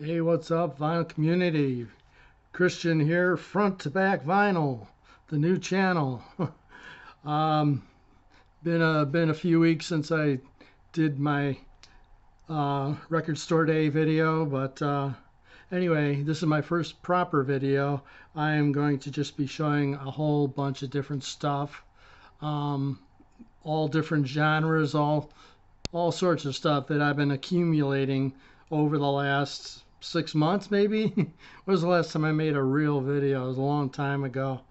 Hey, what's up, vinyl community? Christian here, front to back vinyl, the new channel. um, been a few weeks since I did my record store day video, but anyway, this is my first proper video. I am going to just be showing a whole bunch of different stuff, um, all different genres, all sorts of stuff that I've been accumulating over the last 6 months, maybe. When was the last time I made a real video? It was a long time ago.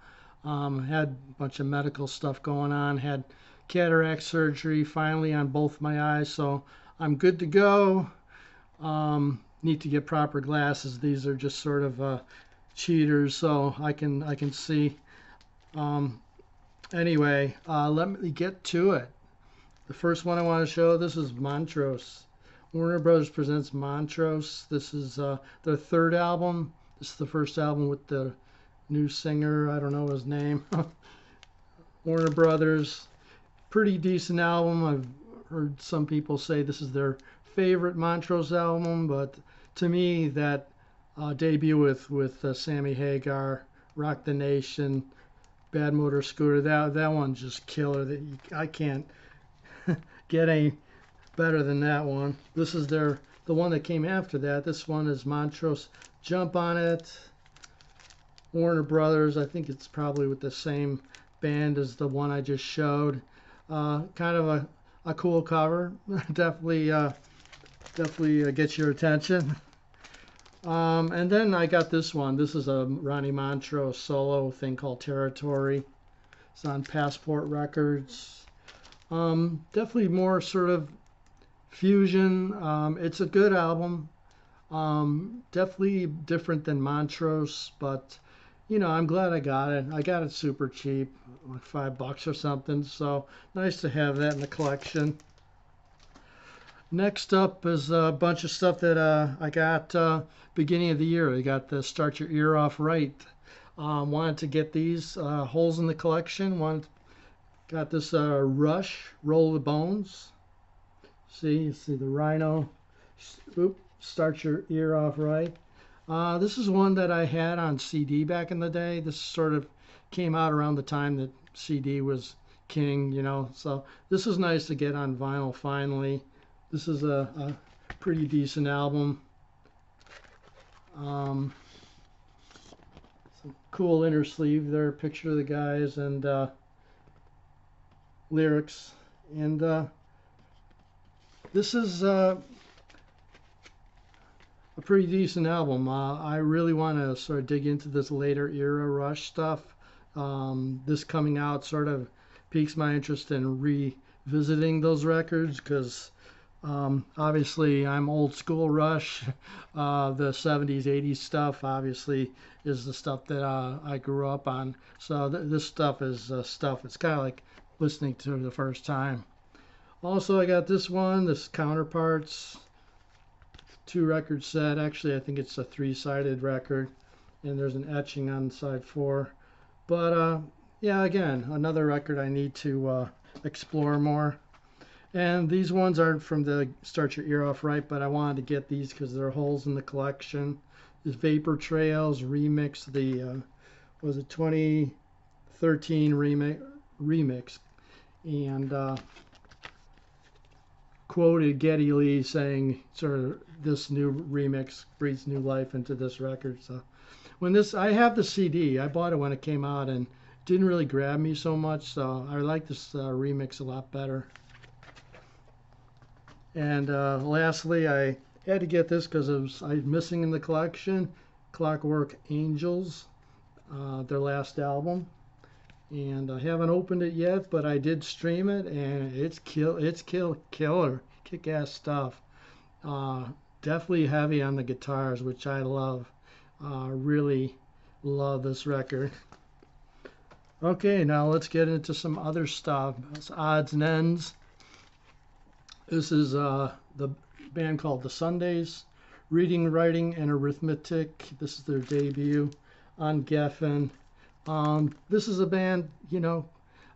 Had a bunch of medical stuff going on, had cataract surgery finally on both my eyes, so I'm good to go. Need to get proper glasses. These are just sort of cheaters, so I can see. Um, anyway, let me get to it. The first one I want to show, this is Montrose. Warner Brothers presents Montrose. This is their third album. This is the first album with the new singer. I don't know his name. Warner Brothers. Pretty decent album. I've heard some people say this is their favorite Montrose album, but to me, that debut with Sammy Hagar, Rock the Nation, Bad Motor Scooter, that one's just killer. I can't get any better than that one. This is the one that came after that. This one is Montrose Jump on It. Warner Brothers. I think it's probably with the same band as the one I just showed. Kind of a cool cover. Definitely gets your attention. And then I got this one. This is a Ronnie Montrose solo thing called Territory. It's on Passport Records. Definitely more sort of fusion. It's a good album. Definitely different than Montrose, but I'm glad I got it. I got it super cheap, like $5 or something. So nice to have that in the collection. Next up is a bunch of stuff that I got beginning of the year. I got the Start Your Ear Off Right. Wanted to get these holes in the collection. Got this Rush Roll the Bones. See the Rhino. Start Your Ear Off Right. This is one that I had on CD back in the day. This sort of came out around the time that CD was king, So this is nice to get on vinyl finally. This is a pretty decent album. Some cool inner sleeve there, picture of the guys and lyrics. And this is a pretty decent album. I really want to sort of dig into this later era Rush stuff. This coming out sort of piques my interest in revisiting those records because obviously I'm old school Rush. The 70s, 80s stuff obviously is the stuff that I grew up on. So this stuff is stuff it's kind of like listening to the first time. Also, I got this one, this Counterparts 2-record set. Actually, I think it's a 3-sided record, and there's an etching on side 4. But yeah, again, another record I need to explore more. And these ones aren't from the Start Your Ear Off Right, but I wanted to get these because they're holes in the collection. This Vapor Trails remix, the was it 2013 remix, and quoted Geddy Lee saying sort of this new remix breathes new life into this record. So I have the CD, I bought it when it came out and didn't really grab me so much, so I like this remix a lot better. And lastly, I had to get this because I was missing in the collection, Clockwork Angels, their last album. And I haven't opened it yet, but I did stream it, and it's killer, kick-ass stuff. Definitely heavy on the guitars, which I love. Really love this record. Okay, now let's get into some other stuff. It's odds and ends. This is the band called The Sundays. Reading, Writing, and Arithmetic. This is their debut on Geffen. This is a band,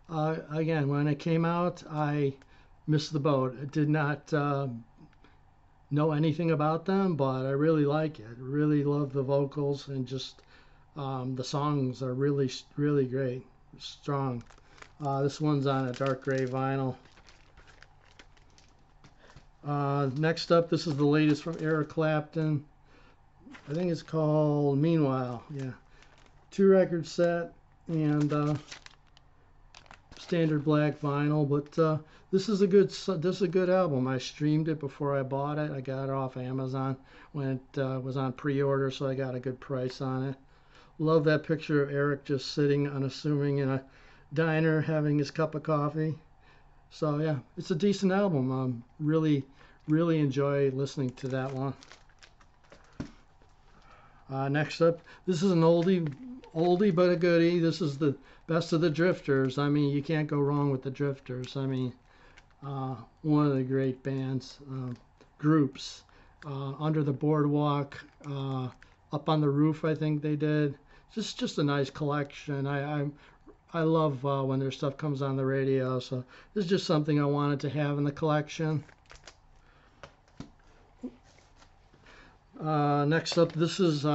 again, when it came out, I missed the boat. It did not know anything about them, but I really like it. Really love the vocals, and just the songs are really, really great, strong. This one's on a dark gray vinyl. Next up, this is the latest from Eric Clapton. I think it's called Meanwhile. Yeah, 2-record set, and standard black vinyl. But this is a good album. I streamed it before I bought it. I got it off Amazon when it was on pre-order, so I got a good price on it. Love that picture of Eric just sitting unassuming in a diner having his cup of coffee. So yeah, it's a decent album. Really enjoy listening to that one. Next up, this is an oldie but a goodie. This is the best of the Drifters. I mean, you can't go wrong with the Drifters. I mean, one of the great bands, groups. Under the Boardwalk, Up on the Roof, I think they did. Just a nice collection. I love when their stuff comes on the radio, so this is just something I wanted to have in the collection. Next up, this is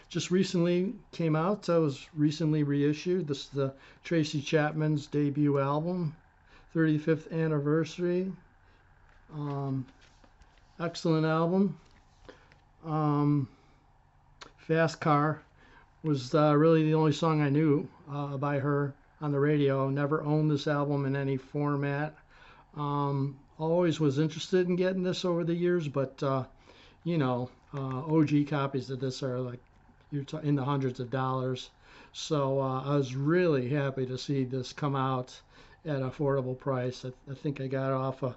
just recently came out. So it was recently reissued. This is the Tracy Chapman's debut album, 35th anniversary. Excellent album. Fast Car was really the only song I knew by her on the radio. Never owned this album in any format. Always was interested in getting this over the years, but you know, OG copies of this are like in the hundreds of dollars. So I was really happy to see this come out at an affordable price. I think I got it off a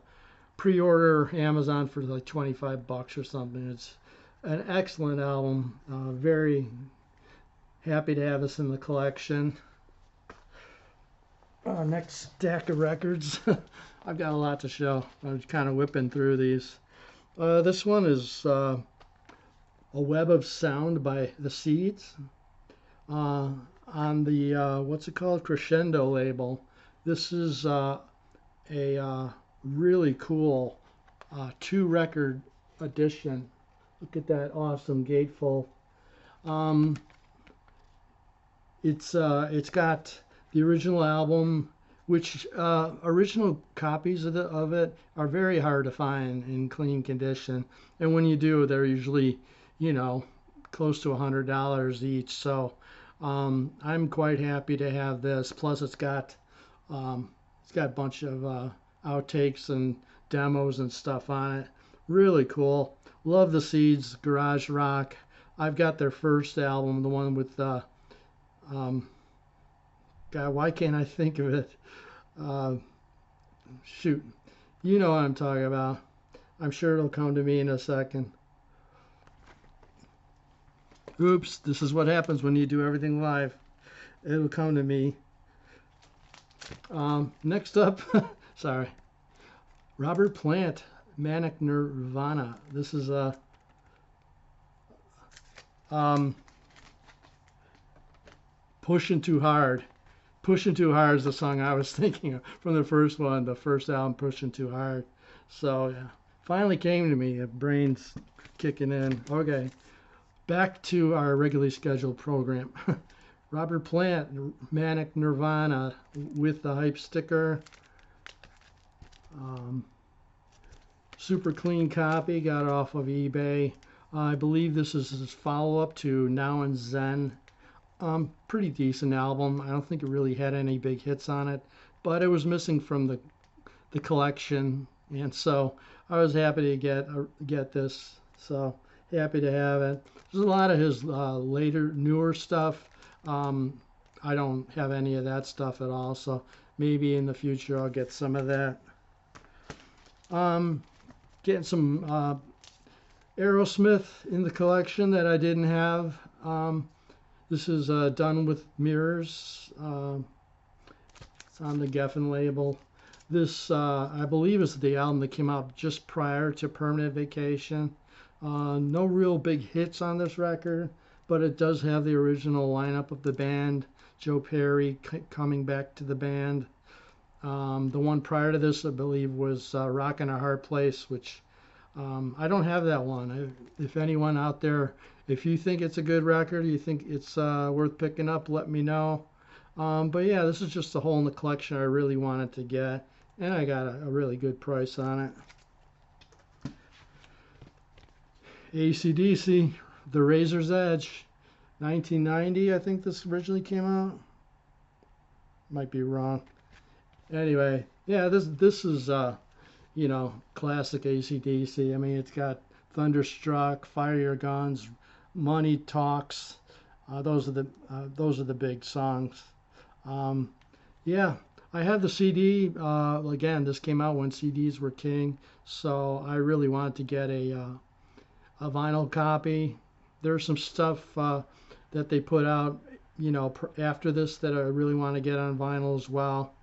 pre-order Amazon for like 25 bucks or something. It's an excellent album. Very happy to have this in the collection. Next stack of records. I've got a lot to show. I'm kind of whipping through these. This one is A Web of Sound by The Seeds on the, what's it called? Crescendo label. This is a really cool 2-record edition. Look at that awesome gatefold. It's got the original album, which original copies of it are very hard to find in clean condition, and when you do, they're usually, you know, close to $100 each. So I'm quite happy to have this. Plus, it's got a bunch of outtakes and demos and stuff on it. Really cool. Love the Seeds, garage rock. I've got their first album, the one with God, why can't I think of it? Shoot, you know what I'm talking about. I'm sure it'll come to me in a second. Oops, this is what happens when you do everything live. It'll come to me. Next up, sorry, Robert Plant, Manic Nirvana. This is Pushing Too Hard. Pushing Too Hard is the song I was thinking of from the first one, the first album, Pushing Too Hard. So yeah, finally came to me. The brain's kicking in. Okay, back to our regularly scheduled program. Robert Plant, Manic Nirvana with the hype sticker. Super clean copy, got it off of eBay. I believe this is his follow-up to Now and Zen. Pretty decent album. I don't think it really had any big hits on it, but it was missing from the collection, and so I was happy to get this. So happy to have it. There's a lot of his later, newer stuff. I don't have any of that stuff at all, so maybe in the future I'll get some of that. Getting some Aerosmith in the collection that I didn't have. This is Done with Mirrors. It's on the Geffen label. This, I believe, is the album that came out just prior to Permanent Vacation. No real big hits on this record, but it does have the original lineup of the band. Joe Perry coming back to the band. The one prior to this, I believe, was Rockin' a Hard Place, which I don't have that one. If anyone out there, if you think it's a good record, you think it's worth picking up, let me know. But yeah, this is just a hole in the collection I really wanted to get, and I got a really good price on it. AC/DC, The Razor's Edge, 1990, I think this originally came out. Might be wrong. Anyway, yeah, this is you know, classic AC/DC. I mean, it's got Thunderstruck, Fire Your Guns, Money Talks. Those are the big songs. Yeah, I have the CD. Again, this came out when CDs were king, so I really wanted to get a vinyl copy. There's some stuff that they put out, you know, after this that I really want to get on vinyl as well,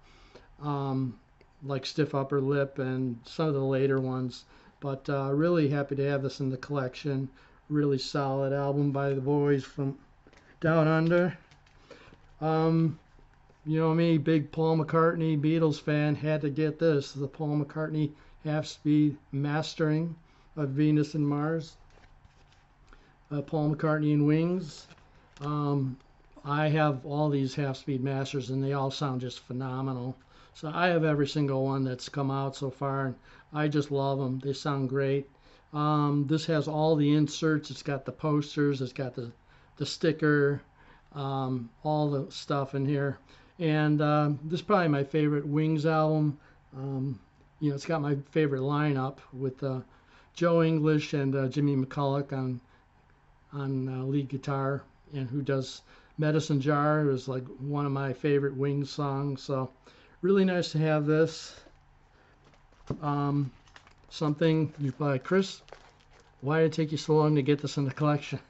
like Stiff Upper Lip and some of the later ones. But really happy to have this in the collection. Really solid album by the boys from Down Under. You know me, big Paul McCartney Beatles fan, had to get this. The Paul McCartney half-speed mastering of Venus and Mars. Paul McCartney and Wings. I have all these half-speed masters, and they all sound just phenomenal. So I have every single one that's come out so far, and I just love them. They sound great. This has all the inserts. It's got the posters. It's got the sticker, all the stuff in here. And this is probably my favorite Wings album. You know, it's got my favorite lineup with Joe English and Jimmy McCulloch on lead guitar, and who does Medicine Jar. It was like one of my favorite Wings songs. So really nice to have this. Something by Chris. Why did it take you so long to get this in the collection?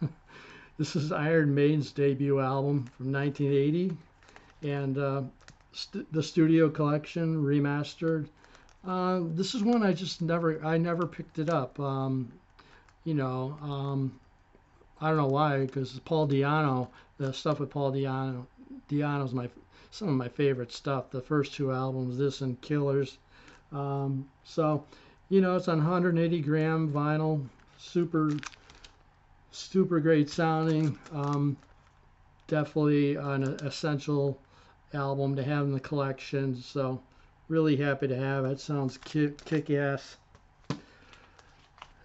This is Iron Maiden's debut album from 1980, and the studio collection remastered. This is one I never picked it up. You know, I don't know why, because Paul Di'Anno, the stuff with Paul Di'Anno's some of my favorite stuff. The first two albums, this and Killers. So, you know, it's on 180 gram vinyl, super great sounding. Definitely an essential album to have in the collection. So, really happy to have it. Sounds kick-ass.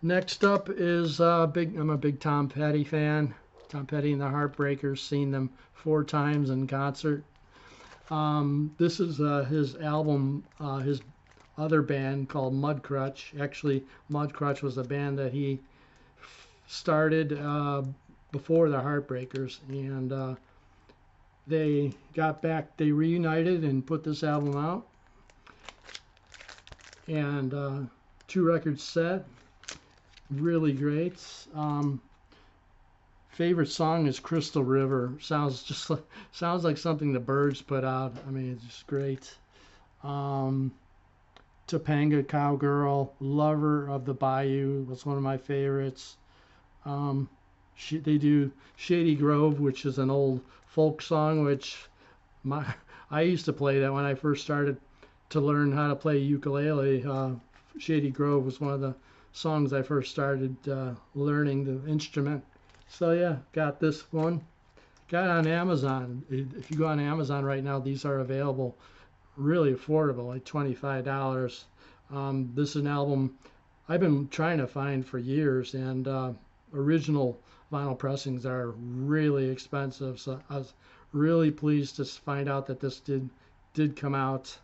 Next up is I'm a big Tom Petty fan. Tom Petty and the Heartbreakers, seen them 4 times in concert. This is his album, his other band called Mudcrutch. Actually, Mudcrutch was a band that he started before the Heartbreakers, and they reunited and put this album out. And 2 record set. Really great. Favorite song is Crystal River. Sounds like something the Byrds put out. I mean, it's just great. Topanga Cowgirl, Lover of the Bayou was one of my favorites. They do Shady Grove, which is an old folk song, which I used to play that when I first started to learn how to play ukulele. Shady Grove was one of the songs I first started learning the instrument. So yeah, got this one. Got it on Amazon. If you go on Amazon right now, these are available really affordable, like $25. This is an album I've been trying to find for years, and original vinyl pressings are really expensive. So I was really pleased to find out that this did come out,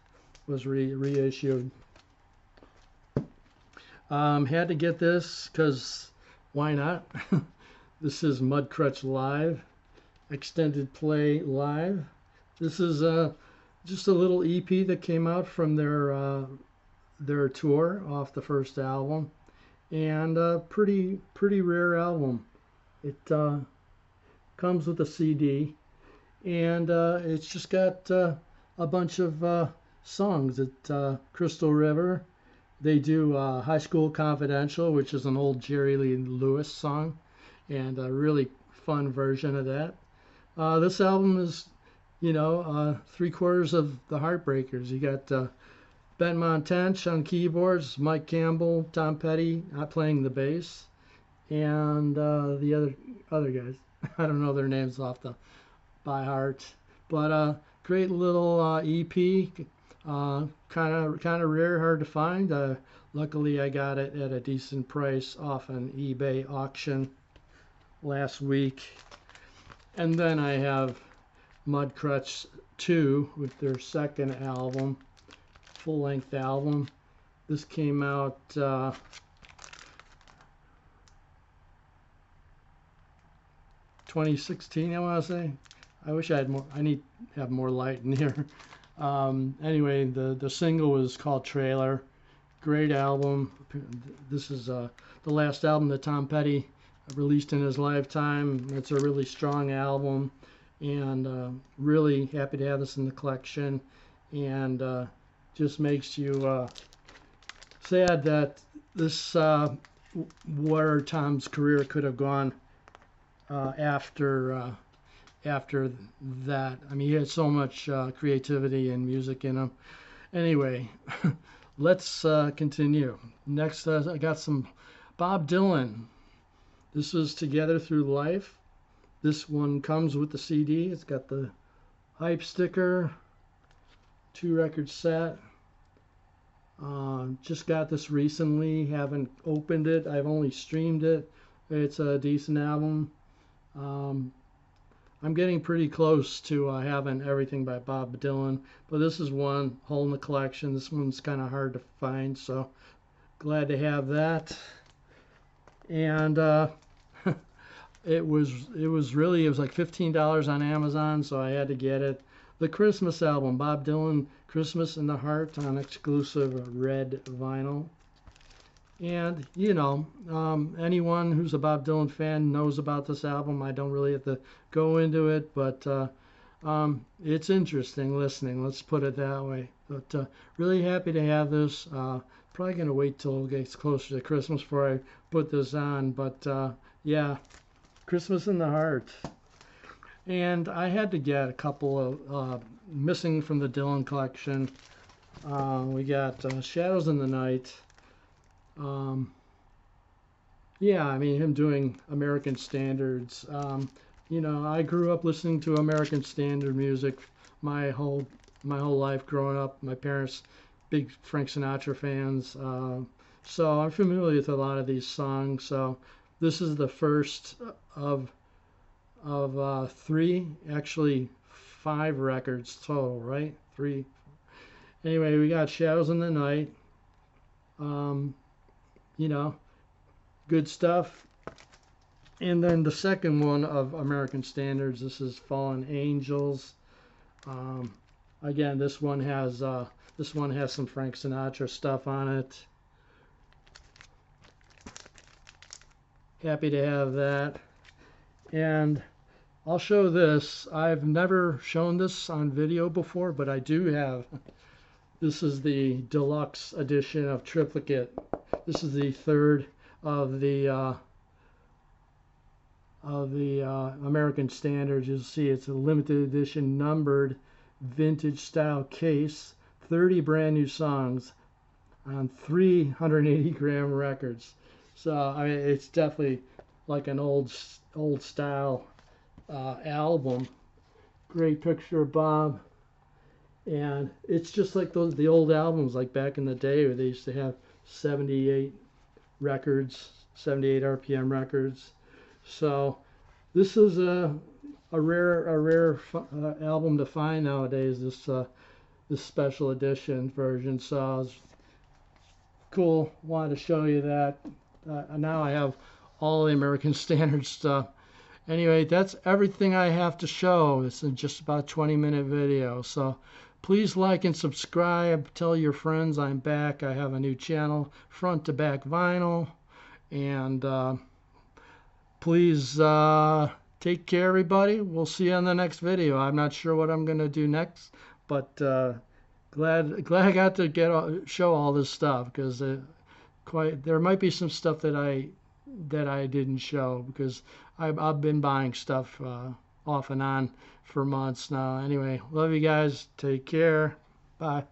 was reissued. Had to get this because why not? This is Mudcrutch Live, extended play live. This is just a little EP that came out from their tour off the first album, and a pretty rare album. It comes with a CD, and it's just got a bunch of songs. Crystal River. They do High School Confidential, which is an old Jerry Lee Lewis song, and a really fun version of that. This album is, you know, 3/4 of the Heartbreakers. You got Ben Montench on keyboards, Mike Campbell, Tom Petty playing the bass, and the other guys. I don't know their names off the by heart, but great little EP. Kind of rare, hard to find. Luckily, I got it at a decent price off an eBay auction last week. And then I have Mudcrutch 2 with their second album, full-length album. This came out 2016, I want to say. I wish I had more. I need to have more light in here. Anyway, the single was called Trailer. Great album. This is the last album that Tom Petty released in his lifetime. It's a really strong album, and really happy to have this in the collection. And just makes you sad that this where Tom's career could have gone after that. I mean, he had so much creativity and music in him. Anyway, let's continue. Next, I got some Bob Dylan. This is Together Through Life. This one comes with the CD. It's got the hype sticker, 2-record set. Just got this recently. Haven't opened it. I've only streamed it. It's a decent album. I'm getting pretty close to having everything by Bob Dylan, but this is one hole in the collection. This one's kind of hard to find, so glad to have that. And it was like $15 on Amazon, so I had to get it. The Christmas album, Bob Dylan, Christmas in the Heart, on exclusive red vinyl. And, you know, anyone who's a Bob Dylan fan knows about this album. I don't really have to go into it, but it's interesting listening, let's put it that way. But really happy to have this. Probably going to wait till it gets closer to Christmas before I put this on, but yeah, Christmas in the Heart. And I had to get a couple of missing from the Dylan collection. We got Shadows in the Night. Yeah, I mean, him doing American standards. You know, I grew up listening to American standard music my whole life growing up. My parents, big Frank Sinatra fans. So I'm familiar with a lot of these songs. So this is the first of 3, actually 5 records total, right? 3. Anyway, we got Shadows in the Night. You know, good stuff. And then the second one of American Standards, this is Fallen Angels. Again, this one has some Frank Sinatra stuff on it. Happy to have that. And I'll show this. I've never shown this on video before, but I do have. This is the deluxe edition of Triplicate. This is the third of the American Standards. You'll see it's a limited edition, numbered, vintage style case. 30 brand new songs on 380-gram records. So I mean, it's definitely like an old style album. Great picture of Bob. And it's just like the old albums, like back in the day where they used to have 78 records, 78 RPM records. So this is a rare album to find nowadays. This special edition version. So it's cool. Wanted to show you that. Now I have all the American Standard stuff. Anyway, that's everything I have to show. It's just about a 20-minute video. So please like and subscribe. Tell your friends I'm back. I have a new channel, Front to Back Vinyl. And please take care, everybody. We'll see you on the next video. I'm not sure what I'm going to do next, but glad I got to show all this stuff, because there might be some stuff that I didn't show, because I've been buying stuff off and on for months now. Anyway, love you guys. Take care. Bye.